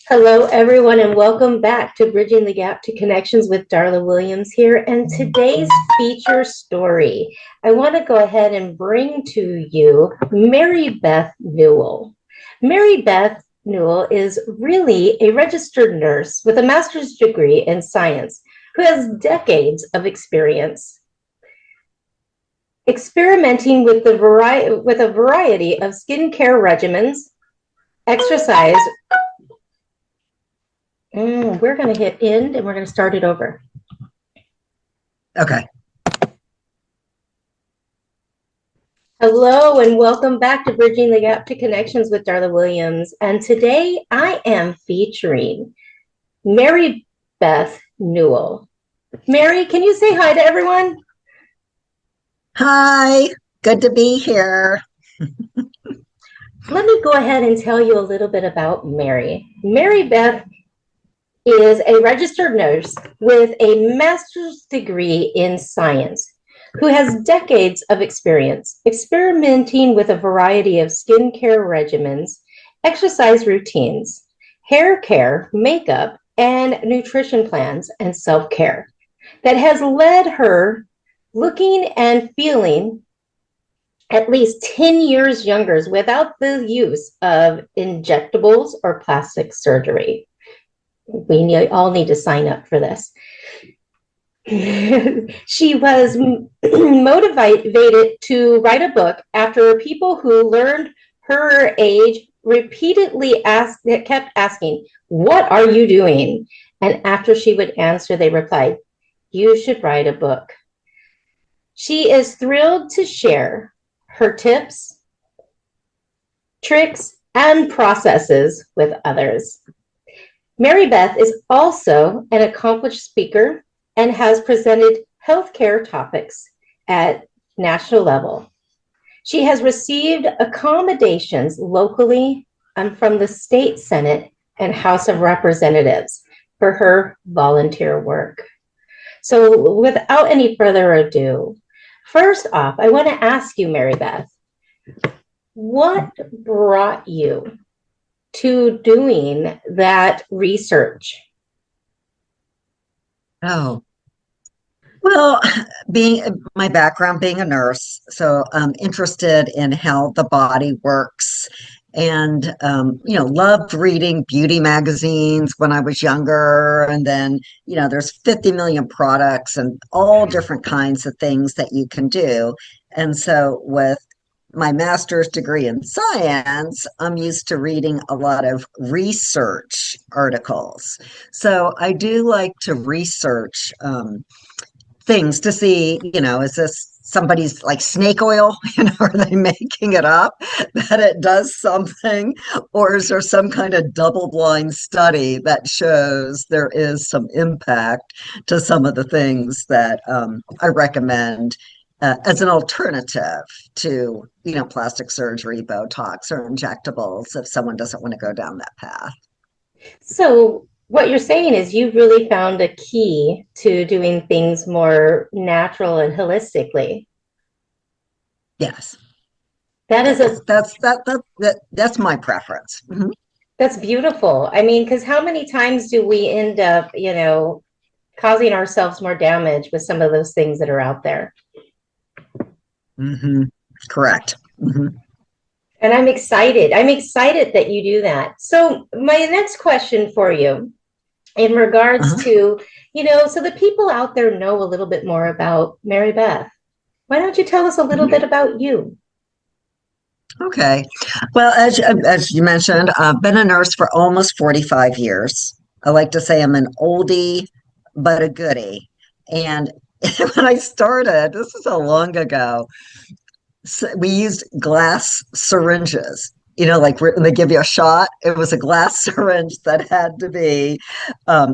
Hello, everyone, and welcome back to Bridging the Gap to Connections with Darla Williams here. And today's feature story, I want to go ahead and bring to you Mary-Beth Newell. Mary-Beth Newell is really a registered nurse with a master's degree in science who has decades of experience experimenting with a variety of skincare regimens, exercise. We're going to hit end and we're going to start it over. Okay. Hello and welcome back to Bridging the Gap to Connections with Darla Williams. And today I am featuring Mary-Beth Newell. Mary, can you say hi to everyone? Hi, good to be here. Let me go ahead and tell you a little bit about Mary. Mary-Beth is a registered nurse with a master's degree in science who has decades of experience experimenting with a variety of skincare regimens, exercise routines, hair care, makeup, and nutrition plans and self-care that has led her looking and feeling at least 10 years younger without the use of injectables or plastic surgery. We all need to sign up for this. She was motivated to write a book after people who learned her age repeatedly kept asking, "What are you doing?" And after she would answer, they replied, "You should write a book." She is thrilled to share her tips, tricks, and processes with others. Mary-Beth is also an accomplished speaker and has presented healthcare topics at national level. She has received accommodations locally and from the State Senate and House of Representatives for her volunteer work. So without any further ado, first off, I want to ask you, Mary-Beth, what brought you to doing that research? Oh, well, being my background being a nurse, so I'm interested in how the body works and loved reading beauty magazines when I was younger. And then, there's 50 million products and all different kinds of things that you can do. And so with my master's degree in science, I'm used to reading a lot of research articles. So I do like to research things to see, is this somebody's like snake oil? Are they making it up that it does something? Or is there some kind of double blind study that shows there is some impact to some of the things that I recommend as an alternative to, plastic surgery, Botox, or injectables if someone doesn't want to go down that path? So what you're saying is you've really found a key to doing things more natural and holistically. Yes. That is That's my preference. Mm-hmm. That's beautiful. I mean, because how many times do we end up, causing ourselves more damage with some of those things that are out there? Mm-hmm. Correct. Mm-hmm. And I'm excited. I'm excited that you do that. So my next question for you in regards to, so the people out there know a little bit more about Mary-Beth. Why don't you tell us a little bit about you? Okay. Well, as you mentioned, I've been a nurse for almost 45 years. I like to say I'm an oldie but a goodie. And when I started, this is so long ago, we used glass syringes. Like when they give you a shot, it was a glass syringe that had to be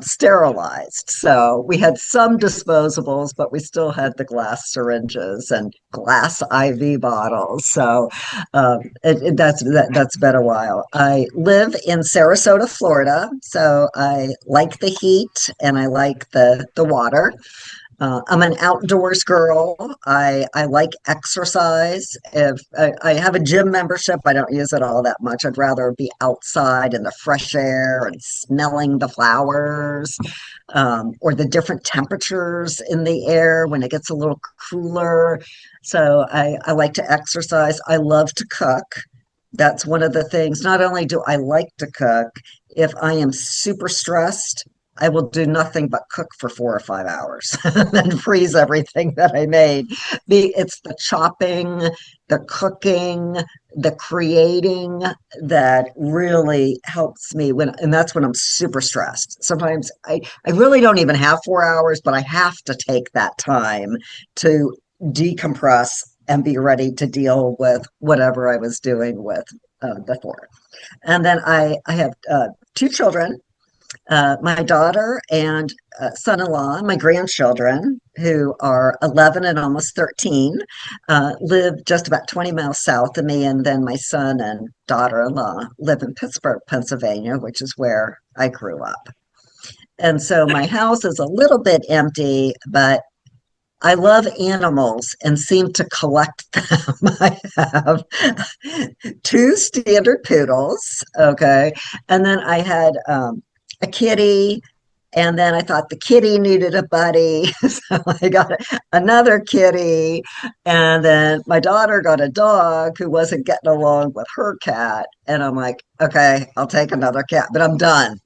sterilized. So we had some disposables, but we still had the glass syringes and glass IV bottles. So that's been a while. I live in Sarasota, Florida, so I like the heat and I like the water. I'm an outdoors girl. I like exercise. If I have a gym membership, I don't use it all that much. I'd rather be outside in the fresh air and smelling the flowers, or the different temperatures in the air when it gets a little cooler. So I like to exercise. I love to cook. That's one of the things. Not only do I like to cook, if I am super stressed, I will do nothing but cook for 4 or 5 hours and then freeze everything that I made. It's the chopping, the cooking, the creating that really helps me and that's when I'm super stressed. Sometimes I really don't even have 4 hours, but I have to take that time to decompress and be ready to deal with whatever I was doing with before. And then I have two children, my daughter and son-in-law, my grandchildren, who are 11 and almost 13, live just about 20 miles south of me. And then my son and daughter-in-law live in Pittsburgh, Pennsylvania, which is where I grew up. And so my house is a little bit empty, but I love animals and seem to collect them. I have two standard poodles, okay, and then I had a kitty, and then I thought the kitty needed a buddy, so I got another kitty, and then my daughter got a dog who wasn't getting along with her cat, and I'm like, okay, I'll take another cat, but I'm done.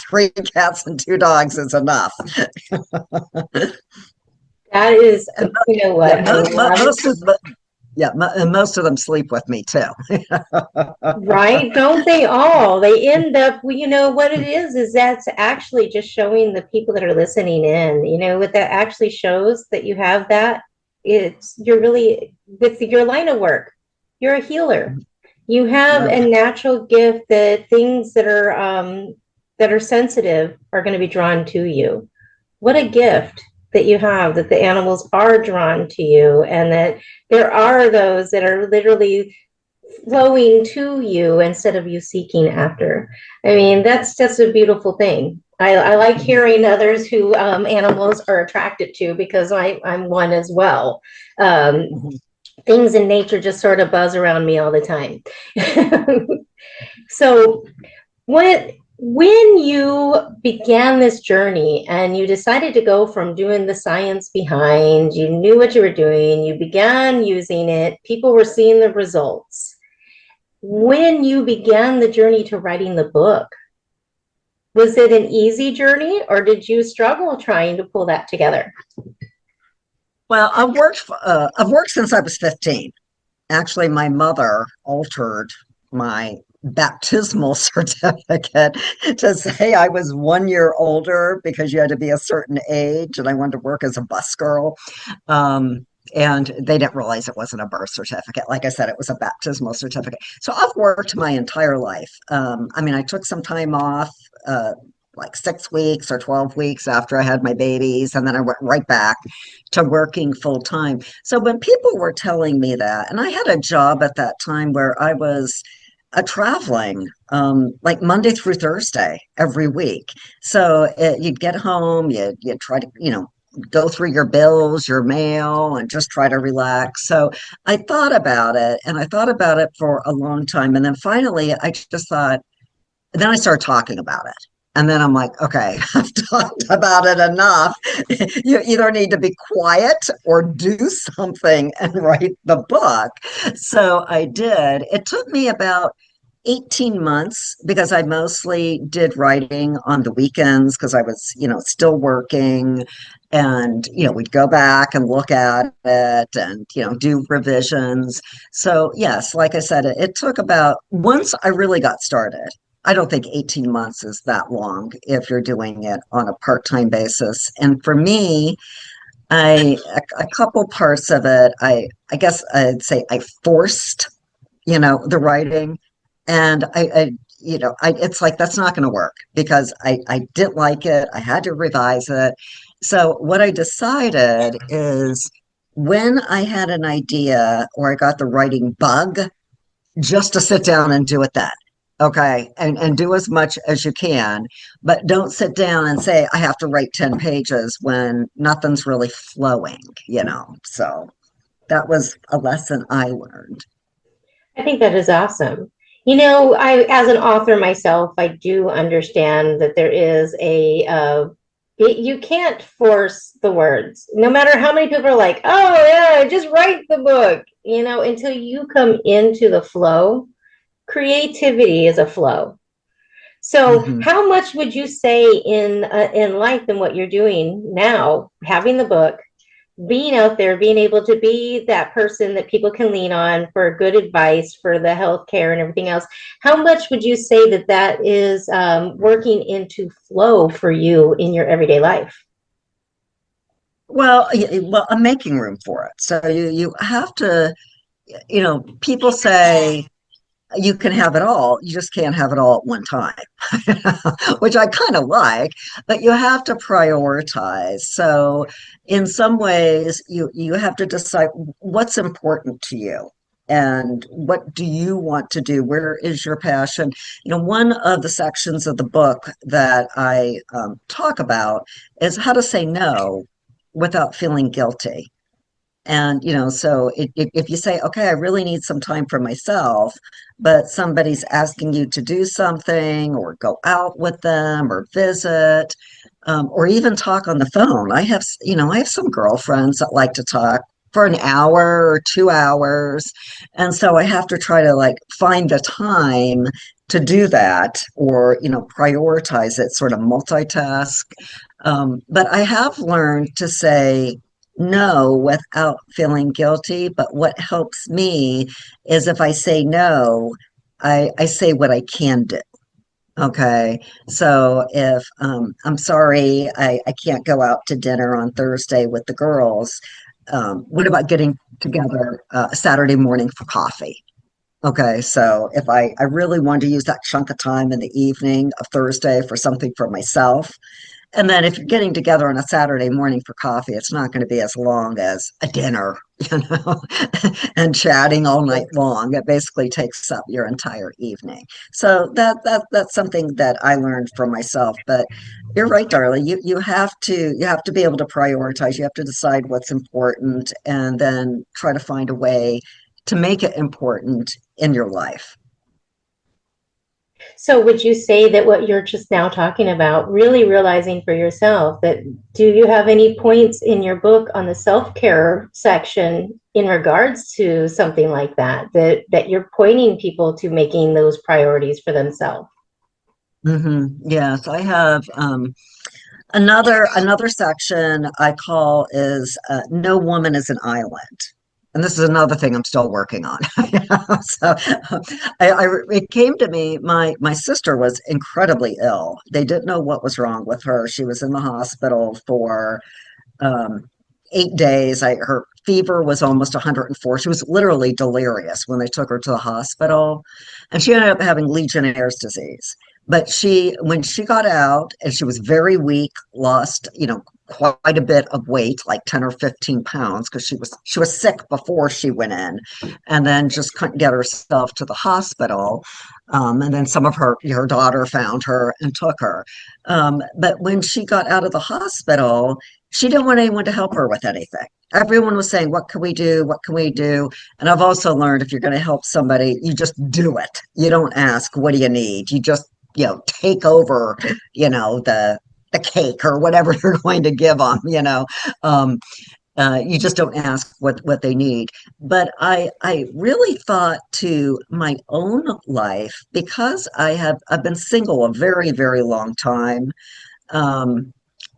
Three cats and two dogs is enough. That is, And you know yeah, what, I love. and most of them sleep with me too. Right? Don't they all? They end up, well, you know what it is that's actually just showing the people that are listening in, you know, what that actually shows that you have that. You're really, with your line of work, you're a healer. You have Yeah. a natural gift that things that are sensitive are going to be drawn to you. What a gift that you have, that the animals are drawn to you, and that there are those that are literally flowing to you instead of you seeking after. I mean, that's just a beautiful thing. I like hearing others who animals are attracted to, because I'm one as well. Things in nature just sort of buzz around me all the time. So when you began this journey and you decided to go from doing the science behind, you knew what you were doing, you began using it, people were seeing the results. When you began the journey to writing the book, was it an easy journey, or did you struggle trying to pull that together? Well, I've worked since I was 15. Actually, my mother altered my baptismal certificate to say I was 1 year older because you had to be a certain age, and I wanted to work as a bus girl. And they didn't realize it wasn't a birth certificate. Like I said, it was a baptismal certificate. So I've worked my entire life. I mean, I took some time off, like 6 weeks or 12 weeks after I had my babies, and then I went right back to working full time. So when people were telling me that, and I had a job at that time where I was traveling like Monday through Thursday every week. So you'd get home, you'd try to, go through your bills, your mail, and just try to relax. So I thought about it, and I thought about it for a long time. And then finally, I just thought, then I started talking about it. And then I'm like, okay, I've talked about it enough. You either need to be quiet or do something and write the book. So I did. It took me about 18 months because I mostly did writing on the weekends because I was, still working. And, we'd go back and look at it and, do revisions. So, yes, like I said, it took about, once I really got started, I don't think 18 months is that long if you're doing it on a part-time basis. And for me, a couple parts of it, I guess I'd say I forced, the writing. And it's like, that's not going to work because I didn't like it. I had to revise it. So what I decided is when I had an idea or I got the writing bug, just to sit down and do it then. Okay, and do as much as you can, but don't sit down and say, I have to write 10 pages when nothing's really flowing, you know. So that was a lesson I learned. I think that is awesome. As an author myself, I do understand that there is you can't force the words. No matter how many people are like, oh, yeah, just write the book, until you come into the flow. Creativity is a flow. So, Hmm. how much would you say in life and what you're doing now, having the book, being out there, being able to be that person that people can lean on for good advice for the healthcare and everything else? How much would you say that is working into flow for you in your everyday life? Well, I'm making room for it. So you have to, people say you can have it all. You just can't have it all at one time, which I kind of like, but you have to prioritize. So in some ways, you have to decide what's important to you. And what do you want to do? Where is your passion? One of the sections of the book that I talk about is how to say no without feeling guilty. And, so if you say, okay, I really need some time for myself, but somebody's asking you to do something or go out with them or visit, or even talk on the phone. I have some girlfriends that like to talk for an hour or 2 hours. And so I have to try to like find the time to do that or, prioritize it, sort of multitask. But I have learned to say, no without feeling guilty. But what helps me is if I say no, I say what I can do. Okay. So if I'm sorry, I can't go out to dinner on Thursday with the girls, what about getting together Saturday morning for coffee? Okay, so if I really want to use that chunk of time in the evening of Thursday for something for myself, and then if you're getting together on a Saturday morning for coffee, it's not going to be as long as a dinner, you know, and chatting all night long. It basically takes up your entire evening. So that's something that I learned from myself. But you're right, darling. You have to be able to prioritize. You have to decide what's important and then try to find a way to make it important in your life. So, would you say that what you're just now talking about, really realizing for yourself that do you have any points in your book on the self care section in regards to something like that you're pointing people to making those priorities for themselves? Yes, I have another section I call is no woman is an island. And this is another thing I'm still working on. So it came to me, my sister was incredibly ill. They didn't know what was wrong with her. She was in the hospital for um, 8 days. Her fever was almost 104. She was literally delirious when they took her to the hospital, and she ended up having Legionnaire's disease. But when she got out, and she was very weak, lost, quite a bit of weight, like 10 or 15 pounds, because she was sick before she went in, and then just couldn't get herself to the hospital. And then some of her daughter found her and took her. But when she got out of the hospital, she didn't want anyone to help her with anything. Everyone was saying, what can we do? What can we do? And I've also learned if you're going to help somebody, you just do it. You don't ask, what do you need? You just, take over, the cake or whatever you're going to give them. Um, you just don't ask what they need. But I really thought to my own life because I've been single a very, very long time. Um,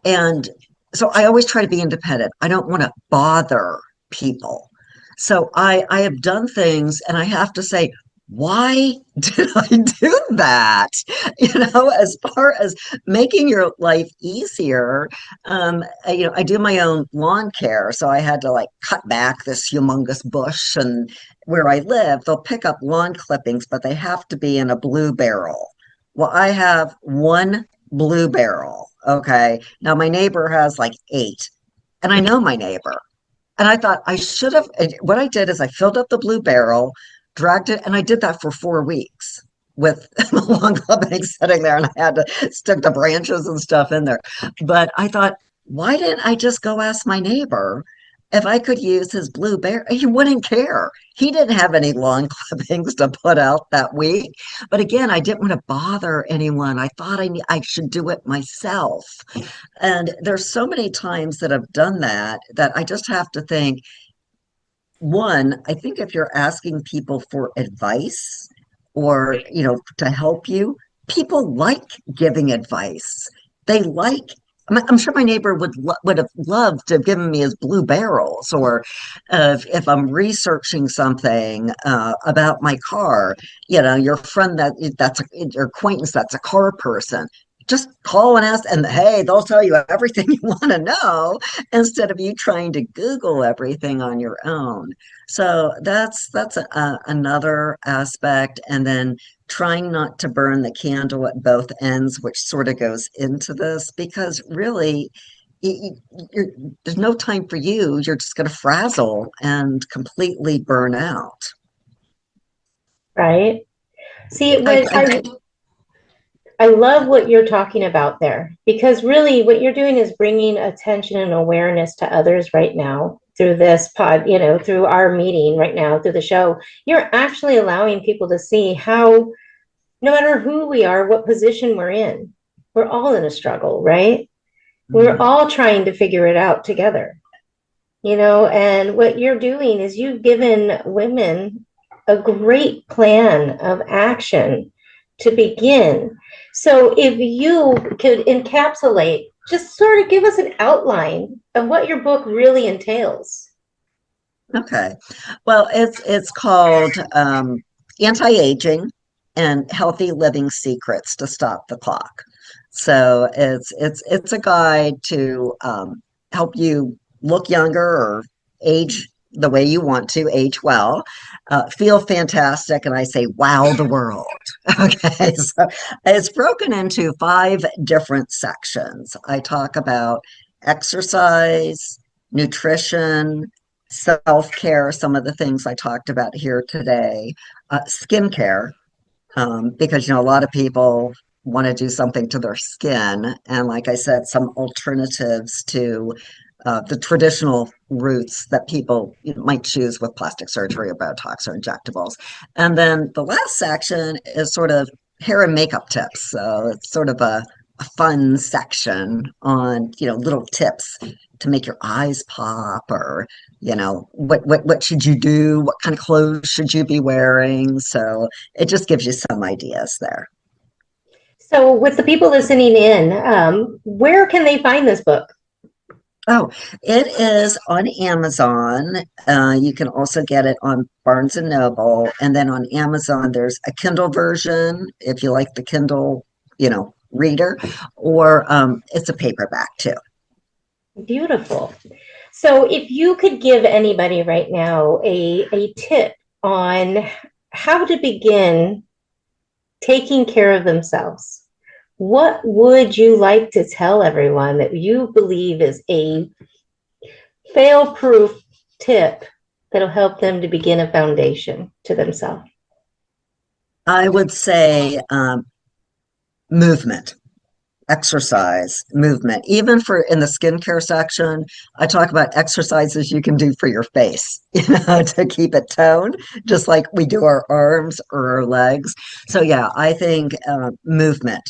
and so I always try to be independent. I don't want to bother people. So I have done things and I have to say, why did I do that? As far as making your life easier, I do my own lawn care. So I had to like cut back this humongous bush, and where I live, they'll pick up lawn clippings, but they have to be in a blue barrel. Well, I have one blue barrel. Okay. Now my neighbor has like eight, and I know my neighbor. And I thought I should have. What I did is I filled up the blue barrel, dragged it, and I did that for 4 weeks. with a long clubbing sitting there, and I had to stick the branches and stuff in there. But I thought, why didn't I just go ask my neighbor if I could use his blueberry? He wouldn't care. He didn't have any lawn clippings to put out that week. But again, I didn't want to bother anyone. I thought I should do it myself. And there's so many times that I've done that that I just have to think, one, I think if you're asking people for advice or, to help you, people like giving advice. They like, I'm sure my neighbor would have loved to have given me his blue barrels, or if I'm researching something about my car, your friend your acquaintance that's a car person. Just call and ask, and hey, they'll tell you everything you want to know instead of you trying to Google everything on your own. So that's another aspect, and then trying not to burn the candle at both ends, which sort of goes into this, because really, y- you're, there's no time for you. You're just going to frazzle and completely burn out. Right? See, I, what I, I love what you're talking about there, because really what you're doing is bringing attention and awareness to others right now through this pod, through our meeting right now, through the show. You're actually allowing people to see how, no matter who we are, what position we're in, we're all in a struggle, right? We're all trying to figure it out together, and what you're doing is you've given women a great plan of action to begin. So if you could encapsulate, just sort of give us an outline of what your book really entails. okay. Well, it's called Anti-Aging and Healthy Living Secrets to Stop the Clock. So it's a guide to help you look younger or age the way you want to, age well, feel fantastic, and I say, wow the world. Okay, so it's broken into 5 different sections. I talk about exercise, nutrition, self-care, some of the things I talked about here today, skincare, because a lot of people want to do something to their skin, and like I said, some alternatives to the traditional routes that people might choose with plastic surgery or Botox or injectables. And then the last section is sort of hair and makeup tips. So it's sort of a fun section on, little tips to make your eyes pop, or what should you do, what kind of clothes should you be wearing. So it just gives you some ideas there. So, with the people listening in, where can they find this book? Oh, it is on Amazon. You can also get it on Barnes and Noble. And then on Amazon, there's a Kindle version if you like the Kindle, reader, or it's a paperback too. Beautiful. So, if you could give anybody right now a tip on how to begin taking care of themselves, what would you like to tell everyone that you believe is a fail proof tip that'll help them to begin a foundation to themselves? I would say movement. Exercise, movement. Even for in the skincare section, I talk about exercises you can do for your face, to keep it toned, just like we do our arms or our legs. So yeah, I think movement,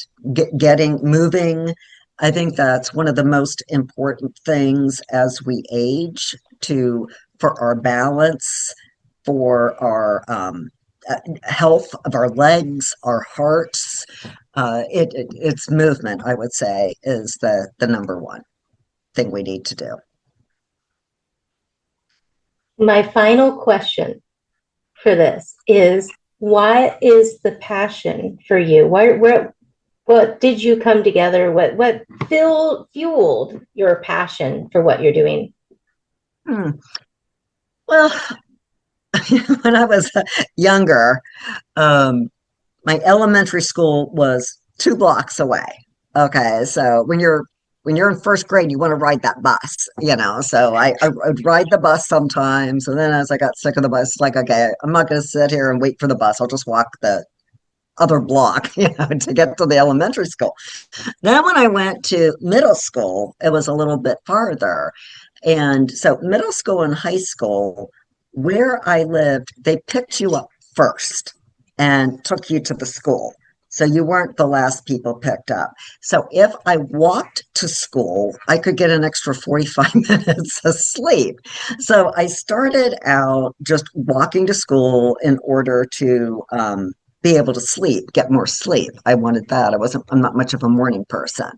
getting moving, I think that's one of the most important things as we age, to for our balance, for our health of our legs, our hearts. It's movement, I would say, is the number one thing we need to do. My final question for this is, what is the passion for you? What did you come together? What fueled your passion for what you're doing? Hmm. Well, when I was younger, um, my elementary school was 2 blocks away. Okay, so when you're in first grade, you want to ride that bus. So I would ride the bus sometimes, and then as I got sick of the bus, like, okay, I'm not going to sit here and wait for the bus. I'll just walk the other block, to get to the elementary school. Then when I went to middle school, it was a little bit farther. And so middle school and high school, where I lived, they picked you up first and took you to the school. So you weren't the last people picked up. So if I walked to school, I could get an extra 45 minutes of sleep. So I started out just walking to school in order to be able to sleep, get more sleep. I wanted that. I'm not much of a morning person.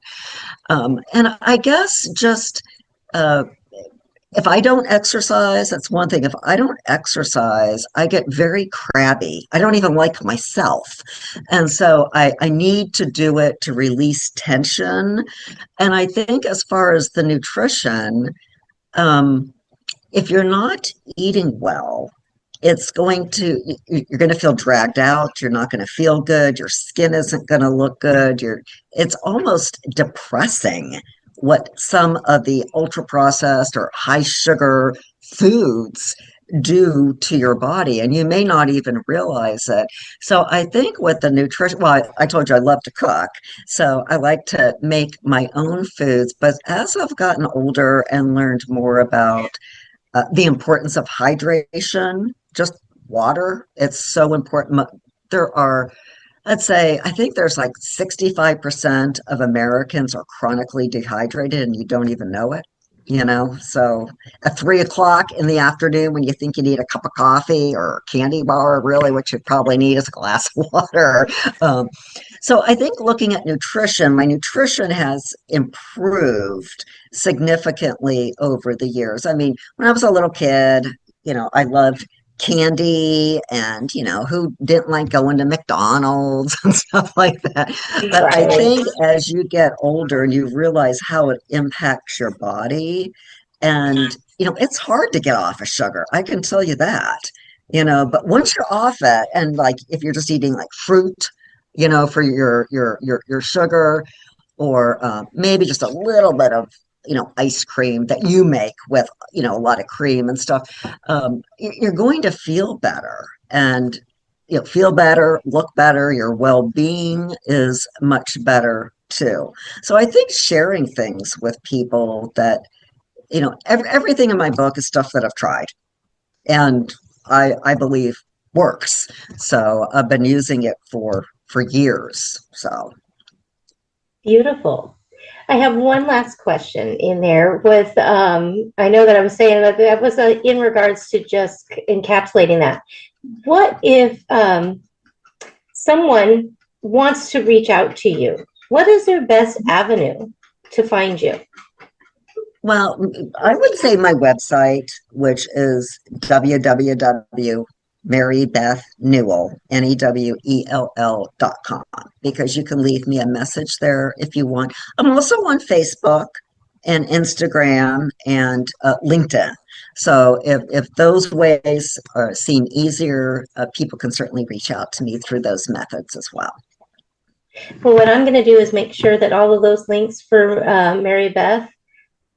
And I guess just if I don't exercise, that's one thing. If I don't exercise, I get very crabby. I don't even like myself. And so I need to do it to release tension. And I think as far as the nutrition, if you're not eating well, you're going to feel dragged out. You're not going to feel good. Your skin isn't going to look good. It's almost depressing what some of the ultra processed or high sugar foods do to your body, and you may not even realize it. So I think with the nutrition, well, I told you I love to cook, so I like to make my own foods. But as I've gotten older and learned more about the importance of hydration, just water, it's so important. There are, let's say, I think there's like 65% of Americans are chronically dehydrated and you don't even know it. So at 3 o'clock in the afternoon, when you think you need a cup of coffee or a candy bar, really what you probably need is a glass of water. Um, so I think looking at nutrition, my nutrition has improved significantly over the years. I mean, when I was a little kid, I loved candy, and who didn't like going to McDonald's and stuff like that. But I Right. think as you get older and you realize how it impacts your body, and it's hard to get off of sugar, I can tell you that. But once you're off it, and like if you're just eating like fruit, for your sugar, or maybe just a little bit of ice cream that you make with a lot of cream and stuff, you're going to feel better, and feel better, look better. Your well-being is much better too. So I think sharing things with people that everything in my book is stuff that I've tried, and I believe works. So I've been using it for years. So Beautiful. I have one last question in there with, I know that I was saying that was in regards to just encapsulating that. What if someone wants to reach out to you? What is their best avenue to find you? well, I would say my website, which is www. Newell, Newell.com, because you can leave me a message there if you want. I'm also on Facebook and Instagram and LinkedIn. So if those ways seem easier, people can certainly reach out to me through those methods as well. Well, what I'm going to do is make sure that all of those links for Mary-Beth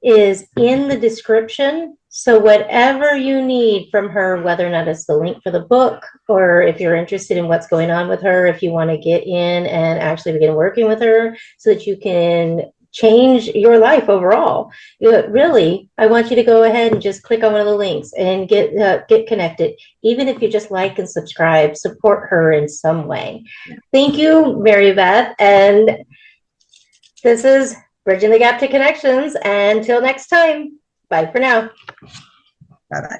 is in the description. So whatever you need from her, whether or not it's the link for the book, or if you're interested in what's going on with her, if you want to get in and actually begin working with her so that you can change your life overall. Really, I want you to go ahead and just click on one of the links and get connected. Even if you just like and subscribe, support her in some way. Thank you, Mary-Beth. And this is Bridging the Gap to Connections. Until next time, bye for now. Bye-bye.